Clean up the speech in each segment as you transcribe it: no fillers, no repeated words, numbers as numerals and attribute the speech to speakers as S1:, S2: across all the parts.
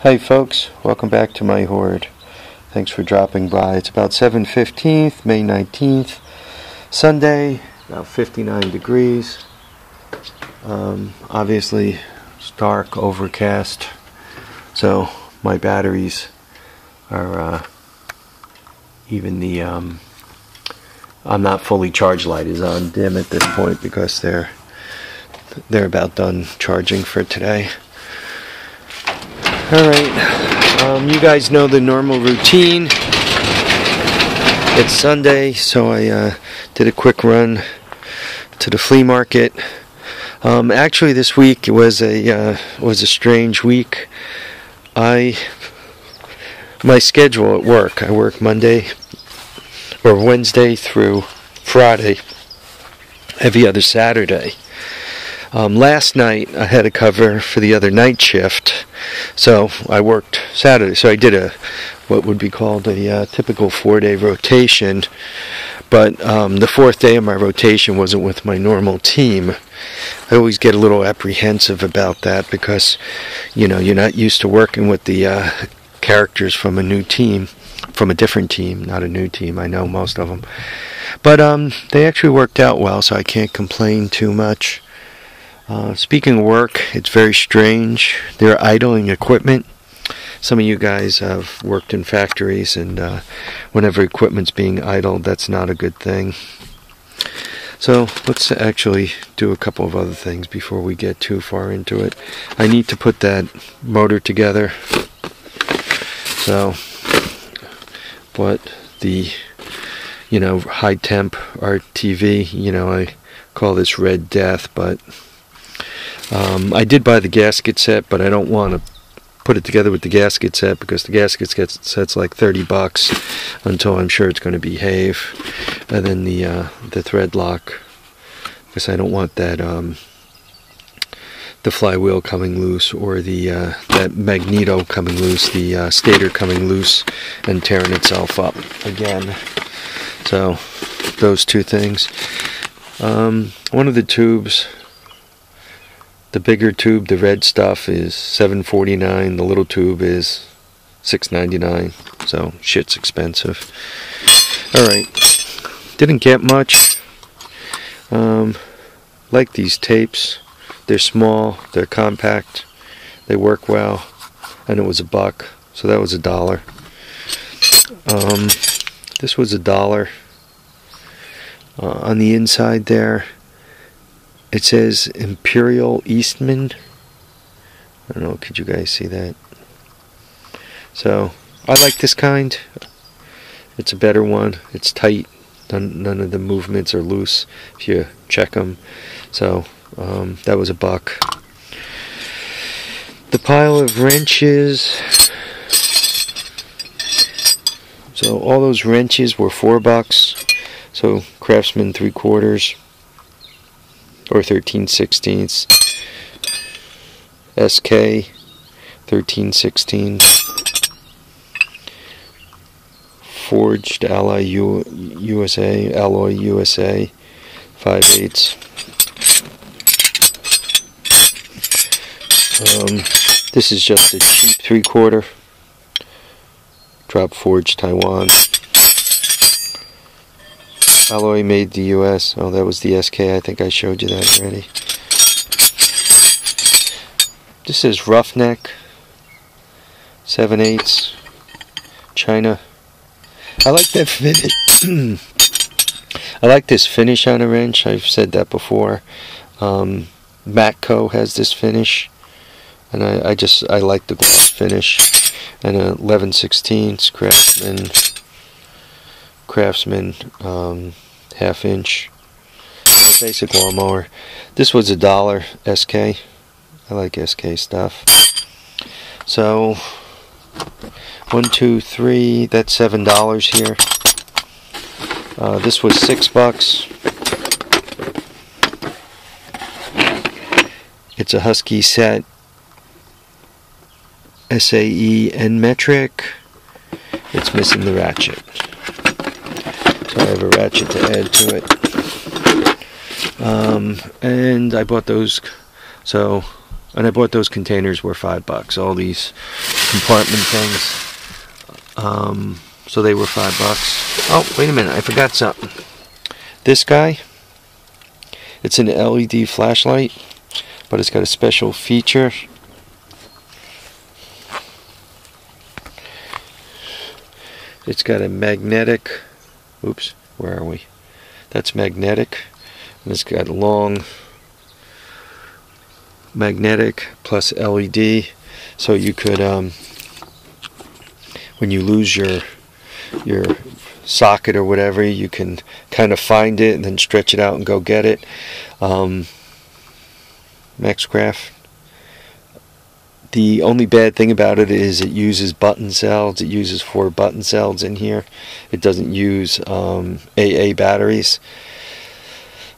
S1: Hey folks, welcome back to my hoard. Thanks for dropping by. It's about 7:15, May 19th, Sunday, about 59 degrees. Obviously, it's dark, overcast, so my batteries are even the I'm not fully charged light is on dim at this point because they're about done charging for today. Alright, you guys know the normal routine. It's Sunday, so I did a quick run to the flea market. Actually, this week was a strange week. My schedule at work, I work Monday or Wednesday through Friday, every other Saturday. Last night I had a cover for the other night shift, so I worked Saturday. So I did what would be called a typical 4-day rotation, but the fourth day of my rotation wasn't with my normal team. I always get a little apprehensive about that because, you know, you're not used to working with the characters from a new team, from a different team, not a new team. I know most of them, but they actually worked out well, so I can't complain too much. Speaking of work, it's very strange. They're idling equipment. Some of you guys have worked in factories, and whenever equipment's being idled, that's not a good thing. So let's actually do a couple of other things before we get too far into it. I need to put that motor together. So, but the, high temp RTV, I call this Red Death, but I did buy the gasket set, but I don't want to put it together with the gasket set because the gasket set's like $30 until I'm sure it's going to behave. And then the thread lock, because I don't want that the flywheel coming loose or the that magneto coming loose, the stator coming loose and tearing itself up again. So those two things. One of the tubes, the bigger tube, the red stuff, is $7.49. The little tube is $6.99. So shit's expensive. Alright. Didn't get much. Like these tapes. They're small, they're compact, they work well, and it was $1, so that was $1. This was $1. On the inside there, it says Imperial Eastman. I don't know, could you guys see that? So, I like this kind. It's a better one. It's tight. None of the movements are loose if you check them. So, that was $1. The pile of wrenches. So, all those wrenches were $4. So, Craftsman 3/4. Or 13/16, SK 13/16, Forged Alloy USA 5/8. This is just a cheap 3/4, drop forged Taiwan. Alloy made the US. Oh, that was the SK. I think I showed you that already. This is Roughneck 7/8 China. I like that finish. I like this finish on a wrench. I've said that before. Mkt has this finish, and I like the gloss finish. And a 11/16 Craftsman 1/2 inch basic lawnmower. This was $1 SK. I like SK stuff. So 1, 2, 3. That's $7 here. This was $6. It's a Husky set. SAE and metric. It's missing the ratchet. So I have a ratchet to add to it. And I bought those, and I bought those containers were $5. All these compartment things. So they were $5. Oh, wait a minute, I forgot something. This guy, it's an LED flashlight, but it's got a special feature. It's got a magnetic, oops, where are we? That's magnetic, and it's got a long magnetic plus LED, so you could, when you lose your socket or whatever, you can kind of find it and then stretch it out and go get it. Mkt. The only bad thing about it is it uses button cells. It uses 4 button cells in here. It doesn't use AA batteries.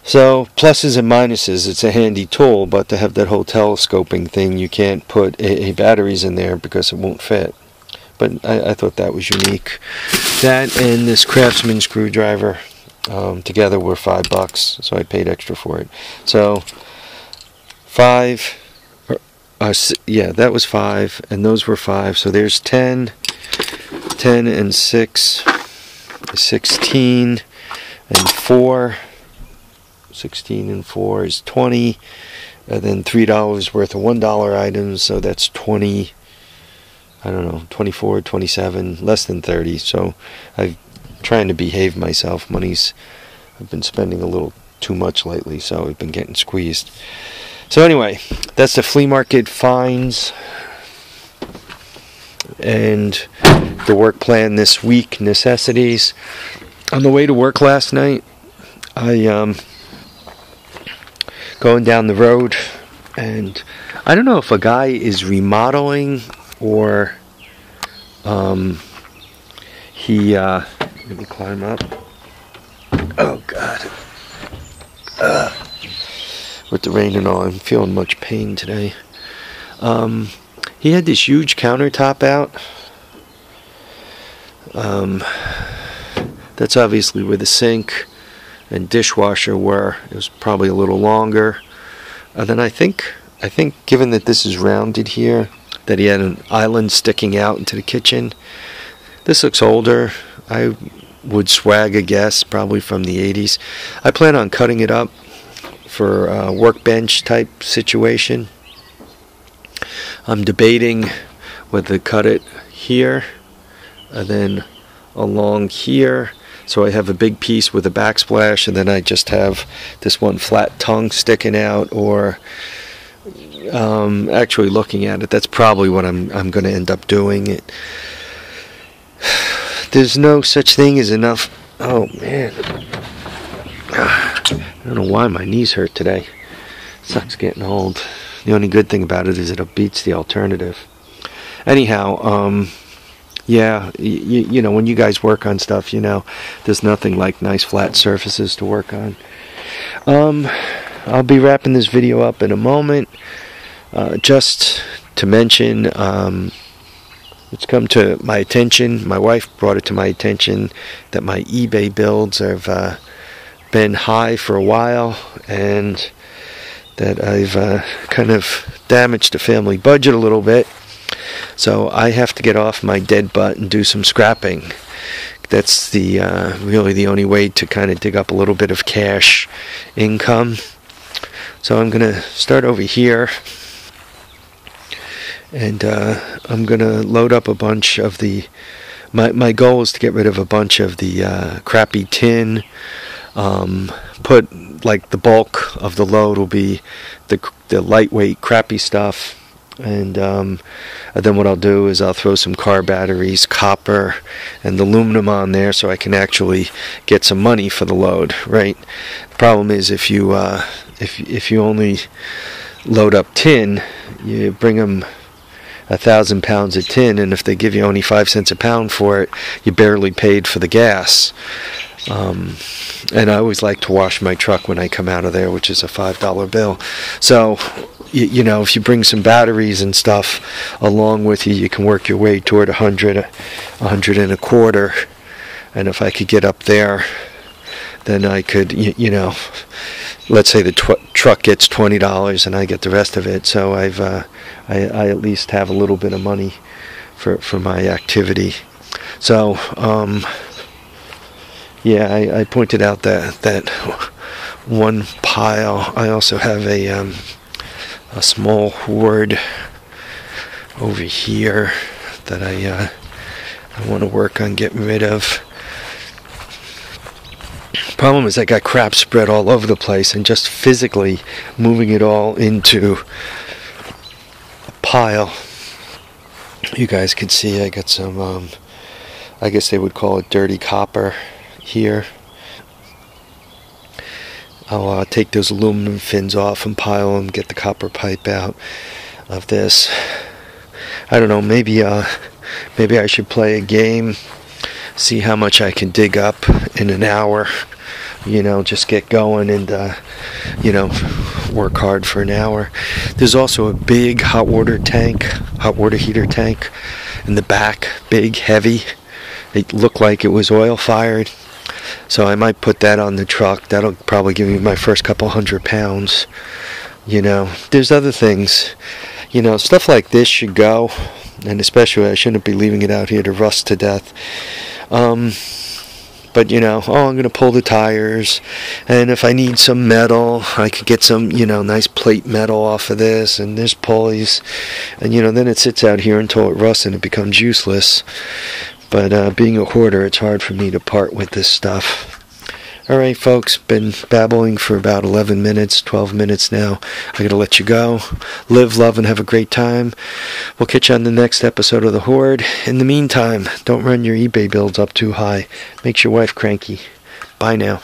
S1: So pluses and minuses. It's a handy tool, but to have that whole telescoping thing, you can't put AA batteries in there because it won't fit. But I thought that was unique. That and this Craftsman screwdriver together were $5, so I paid extra for it. So yeah, that was 5, and those were 5. So there's 10 and 6, 16 and 4. 16 and 4 is 20, and then $3 worth of $1 items, so that's 20. I don't know, 24, 27, less than 30. So I'm trying to behave myself. I've been spending a little too much lately, so I've been getting squeezed. So anyway, that's the flea market finds and the work plan this week, necessities. On the way to work last night, I going down the road, and I don't know if a guy is remodeling or let me climb up. Oh God. With the rain and all, I'm feeling much pain today. He had this huge countertop out. That's obviously where the sink and dishwasher were. It was probably a little longer. And then I think given that this is rounded here, that he had an island sticking out into the kitchen. This looks older. I would swag a guess, probably from the 80s. I plan on cutting it up for a workbench type situation. I'm debating whether to cut it here and then along here, so I have a big piece with a backsplash, and then I just have this one flat tongue sticking out, or actually looking at it, that's probably what I'm going to end up doing. There's no such thing as enough. Oh man, I don't know why my knees hurt today. Sucks getting old. The only good thing about it is it beats the alternative. Anyhow, yeah, you know, when you guys work on stuff, you know, there's nothing like nice flat surfaces to work on. I'll be wrapping this video up in a moment. Just to mention, it's come to my attention, my wife brought it to my attention, that my eBay builds have been high for a while, and that I've kind of damaged the family budget a little bit. So I have to get off my dead butt and do some scrapping. That's the really the only way to kind of dig up a little bit of cash income. So I'm going to start over here, and I'm going to load up a bunch of the... My goal is to get rid of a bunch of the crappy tin. Put, like, the bulk of the load will be the lightweight crappy stuff. And then what I'll do is I'll throw some car batteries, copper, and aluminum on there, so I can actually get some money for the load, right? The problem is if you only load up tin, you bring them 1,000 pounds of tin, and if they give you only 5 cents a pound for it, you barely paid for the gas. And I always like to wash my truck when I come out of there, which is a $5 bill. So, you know, if you bring some batteries and stuff along with you, you can work your way toward 100 and a quarter. And if I could get up there, then I could, you know, let's say the truck gets $20 and I get the rest of it. So I at least have a little bit of money for my activity. So yeah, I pointed out that one pile. I also have a small hoard over here that I want to work on getting rid of. Problem is I got crap spread all over the place, and just physically moving it all into a pile. You guys can see I got some I guess they would call it dirty copper here. I'll take those aluminum fins off and pile them, get the copper pipe out of this. I don't know, maybe I should play a game, see how much I can dig up in an hour. Just get going and work hard for an hour. There's also a big hot water heater tank in the back, big, heavy. It looked like it was oil fired. So I might put that on the truck. That'll probably give me my first couple 100 pounds. There's other things. Stuff like this should go. And especially I shouldn't be leaving it out here to rust to death. But I'm going to pull the tires. And if I need some metal, I could get some, nice plate metal off of this. And there's pulleys. And, then it sits out here until it rusts and it becomes useless. But being a hoarder, it's hard for me to part with this stuff. Alright, folks, been babbling for about 11 minutes, 12 minutes now. I gotta let you go. Live, love, and have a great time. We'll catch you on the next episode of The Horde. In the meantime, don't run your eBay bills up too high. Makes your wife cranky. Bye now.